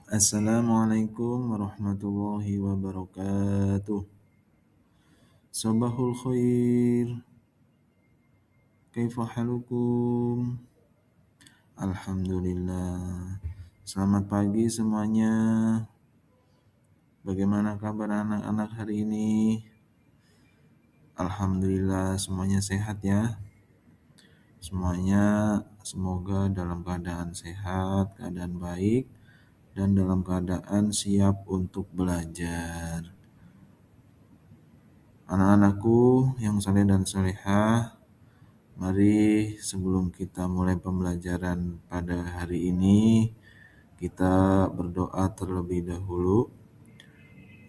Assalamualaikum warahmatullahi wabarakatuh. Sabahul khair. Kaifa halukum? Alhamdulillah. Selamat pagi semuanya. Bagaimana kabar anak-anak hari ini? Alhamdulillah semuanya sehat ya. Semuanya semoga dalam keadaan sehat, keadaan baik, dan dalam keadaan siap untuk belajar. Anak-anakku yang saleh dan salehah, mari sebelum kita mulai pembelajaran pada hari ini, kita berdoa terlebih dahulu.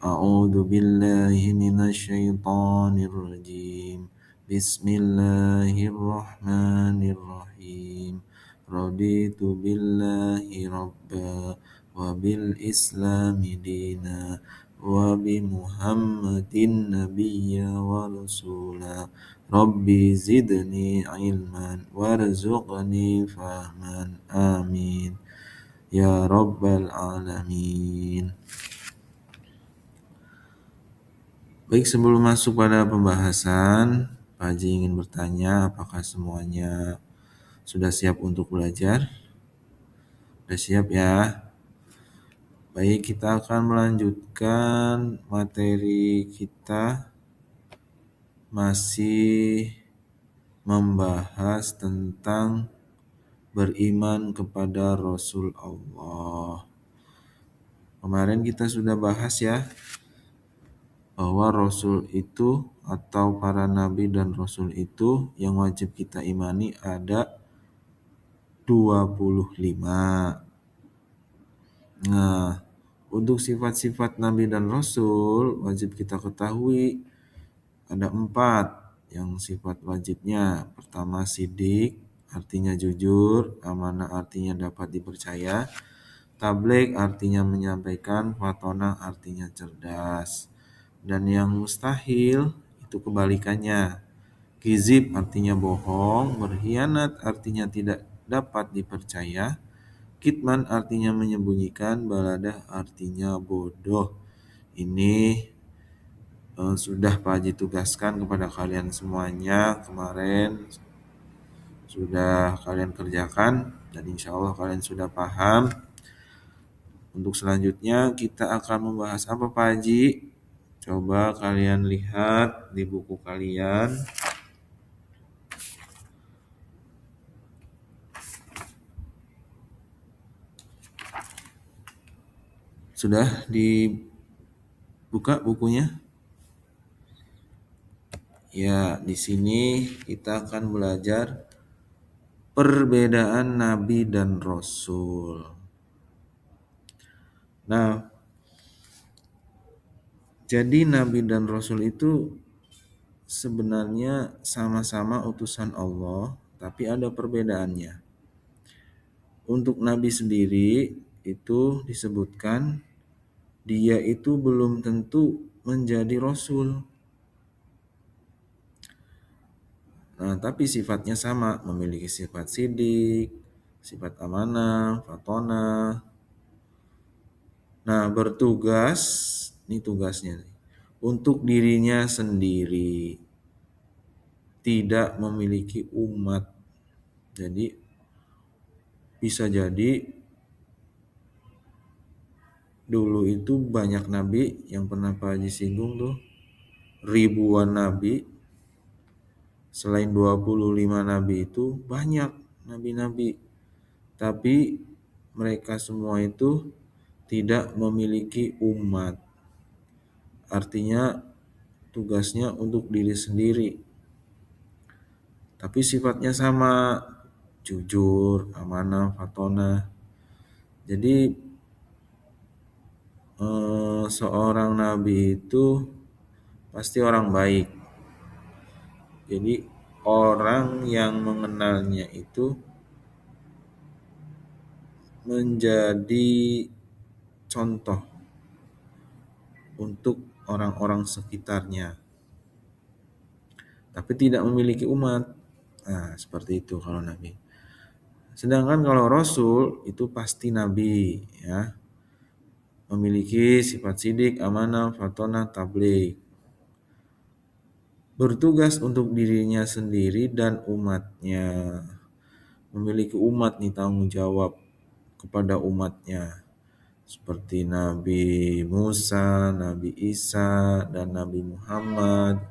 A'udzu billahi minasyaitonir rajim. Bismillahirrahmanirrahim. Raditu billahi rabba wa bil islami dina wa bi Muhammadin nabiyya wa rasula. Rabbi zidni ilman warzuqni fahman. Amin ya rabbal alamin. Baik, sebelum masuk pada pembahasan, Pak Haji ingin bertanya apakah semuanya sudah siap untuk belajar? Sudah siap ya? Baik, kita akan melanjutkan materi kita masih membahas tentang beriman kepada Rasul Allah. Kemarin kita sudah bahas ya, bahwa Rasul itu atau para nabi dan Rasul itu yang wajib kita imani ada 25. Nah, untuk sifat-sifat nabi dan Rasul wajib kita ketahui ada 4 yang sifat wajibnya. Pertama, sidik, artinya jujur, amanah artinya dapat dipercaya, tabligh artinya menyampaikan, fatonah artinya cerdas. Dan yang mustahil itu kebalikannya. Kizib artinya bohong, berkhianat artinya tidak dapat dipercaya, kitman artinya menyembunyikan, baladah artinya bodoh. Ini sudah Pak Haji tugaskan kepada kalian semuanya kemarin, sudah kalian kerjakan dan insya Allah kalian sudah paham. Untuk selanjutnya kita akan membahas apa Pak Haji? Coba kalian lihat di buku kalian. Sudah dibuka bukunya? Ya, di sini kita akan belajar perbedaan nabi dan rasul. Nah, jadi nabi dan rasul itu sebenarnya sama-sama utusan Allah, tapi ada perbedaannya. Untuk nabi sendiri itu disebutkan dia itu belum tentu menjadi rasul. Nah, tapi sifatnya sama, memiliki sifat sidik, sifat amanah, fatonah. Nah, bertugas, ini tugasnya nih, untuk dirinya sendiri, tidak memiliki umat. Jadi bisa jadi dulu itu banyak nabi yang pernah Pak Haji singgung tuh, ribuan nabi. Selain 25 nabi itu banyak nabi-nabi, tapi mereka semua itu tidak memiliki umat. Artinya tugasnya untuk diri sendiri. Tapi sifatnya sama, jujur, amanah, fatonah. Jadi seorang nabi itu pasti orang baik. Jadi orang yang mengenalnya itu menjadi contoh untuk orang-orang sekitarnya, tapi tidak memiliki umat. Nah, seperti itu kalau nabi. Sedangkan kalau rasul itu pasti nabi ya. memiliki sifat sidik, amanah, fatonah, tabligh. Bertugas untuk dirinya sendiri dan umatnya. Memiliki umat nih, tanggung jawab kepada umatnya. Seperti Nabi Musa, Nabi Isa, dan Nabi Muhammad,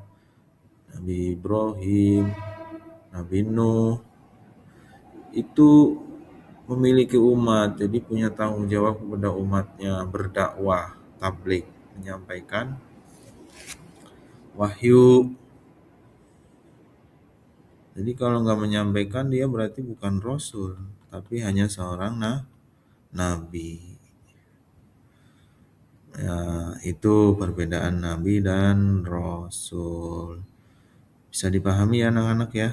Nabi Ibrahim, Nabi Nuh. Itu memiliki umat, jadi punya tanggung jawab kepada umatnya, berdakwah, tabligh, menyampaikan wahyu. Jadi kalau nggak menyampaikan, dia berarti bukan rasul, tapi hanya seorang nabi. Ya, itu perbedaan nabi dan rasul. Bisa dipahami ya anak-anak ya?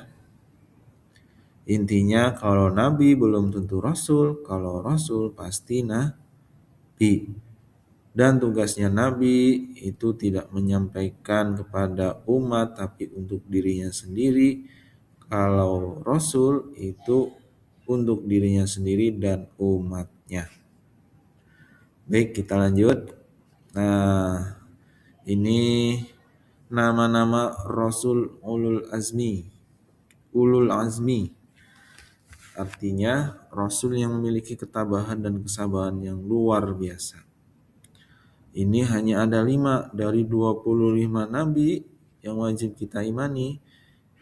Intinya kalau nabi belum tentu rasul, kalau rasul pasti nabi. Dan tugasnya nabi itu tidak menyampaikan kepada umat tapi untuk dirinya sendiri. Kalau rasul itu untuk dirinya sendiri dan umatnya. Baik, kita lanjut. Nah, ini nama-nama Rasul Ulul Azmi. Ulul Azmi artinya Rasul yang memiliki ketabahan dan kesabaran yang luar biasa. Ini hanya ada 5 dari 25 nabi yang wajib kita imani.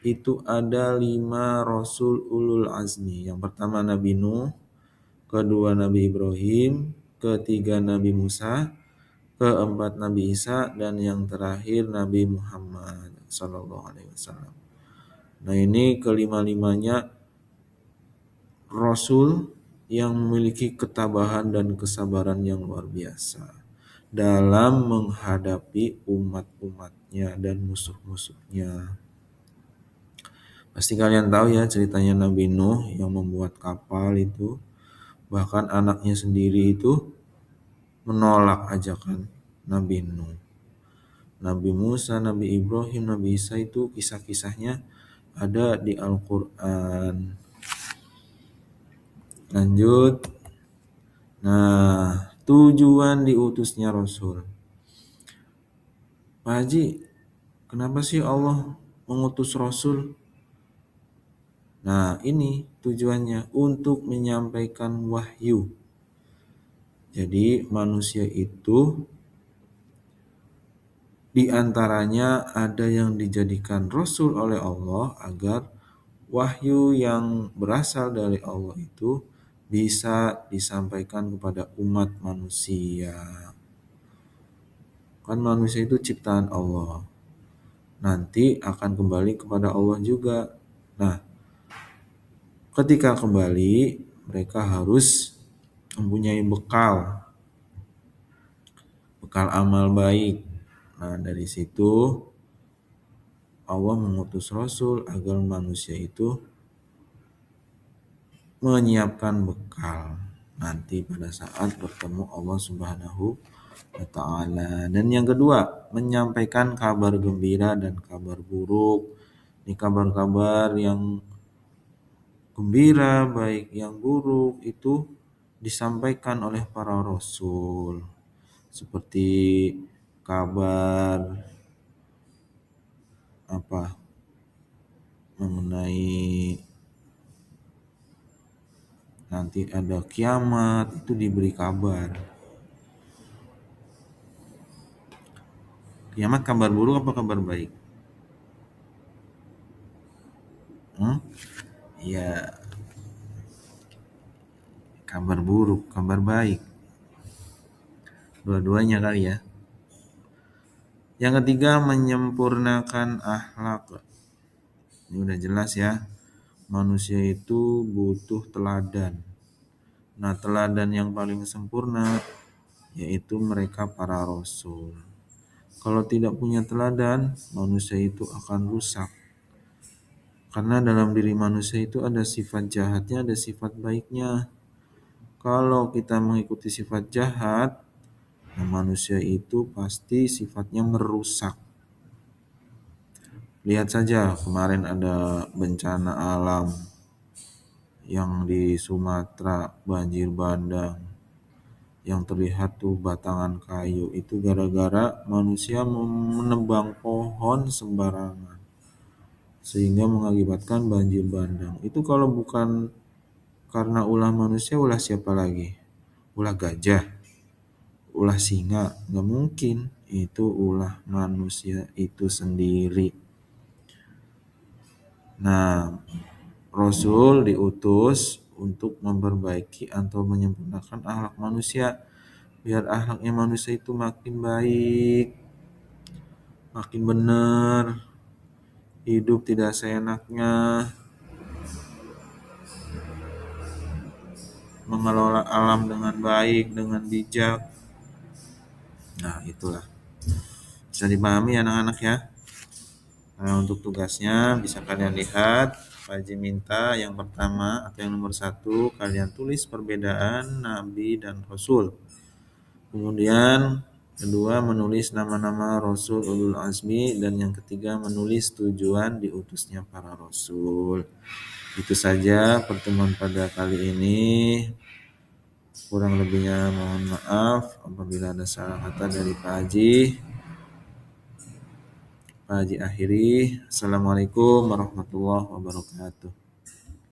Itu ada 5 Rasul Ulul Azmi. Yang pertama Nabi Nuh, kedua Nabi Ibrahim, ketiga Nabi Musa, keempat Nabi Isa, dan yang terakhir Nabi Muhammad SAW. Nah, ini kelima-limanya Rasul yang memiliki ketabahan dan kesabaran yang luar biasa dalam menghadapi umat-umatnya dan musuh-musuhnya. Pasti kalian tahu ya ceritanya Nabi Nuh yang membuat kapal itu. Bahkan anaknya sendiri itu menolak ajakan Nabi Nuh. Nabi Musa, Nabi Ibrahim, Nabi Isa itu kisah-kisahnya ada di Al-Quran. Lanjut. Nah, tujuan diutusnya Rasul. Pak Haji, kenapa sih Allah mengutus Rasul? Nah, ini tujuannya untuk menyampaikan wahyu. Jadi manusia itu di antaranya ada yang dijadikan Rasul oleh Allah agar wahyu yang berasal dari Allah itu bisa disampaikan kepada umat manusia. Kan manusia itu ciptaan Allah. Nanti akan kembali kepada Allah juga. Nah, ketika kembali mereka harus mempunyai bekal amal baik. Nah, dari situ Allah mengutus Rasul agar manusia itu menyiapkan bekal nanti pada saat bertemu Allah Subhanahu wa Ta'ala. Dan yang kedua, menyampaikan kabar gembira dan kabar buruk. Ini kabar-kabar yang gembira baik yang buruk itu disampaikan oleh para rasul. Seperti kabar mengenai nanti ada kiamat, itu diberi kabar. Kiamat kabar buruk apa kabar baik? Ya, kabar buruk, kabar baik. Dua-duanya kali ya. Yang ketiga, menyempurnakan akhlak. Ini udah jelas ya. Manusia itu butuh teladan. Nah, teladan yang paling sempurna yaitu mereka para rasul. Kalau tidak punya teladan, manusia itu akan rusak. Karena dalam diri manusia itu ada sifat jahatnya, ada sifat baiknya. Kalau kita mengikuti sifat jahat, nah manusia itu pasti sifatnya merusak. Lihat saja kemarin ada bencana alam yang di Sumatera banjir bandang. yang terlihat tuh batangan kayu itu gara-gara manusia menebang pohon sembarangan sehingga mengakibatkan banjir bandang. Itu kalau bukan karena ulah manusia, ulah siapa lagi? Ulah gajah, ulah singa, nggak mungkin. Itu ulah manusia itu sendiri. Nah, Rasul diutus untuk memperbaiki atau menyempurnakan akhlak manusia, biar akhlaknya manusia itu makin baik, makin benar, hidup tidak seenaknya, mengelola alam dengan baik, dengan bijak. Nah, itulah. Bisa dipahami anak-anak ya. Nah, untuk tugasnya bisa kalian lihat. Pak Haji minta yang pertama atau yang nomor 1 kalian tulis perbedaan Nabi dan Rasul. Kemudian kedua menulis nama-nama Rasul Ulul Azmi, dan yang ketiga menulis tujuan diutusnya para Rasul. Itu saja pertemuan pada kali ini. Kurang lebihnya mohon maaf apabila ada salah kata dari Pak Haji. Pak Haji akhiri. Assalamualaikum warahmatullahi wabarakatuh.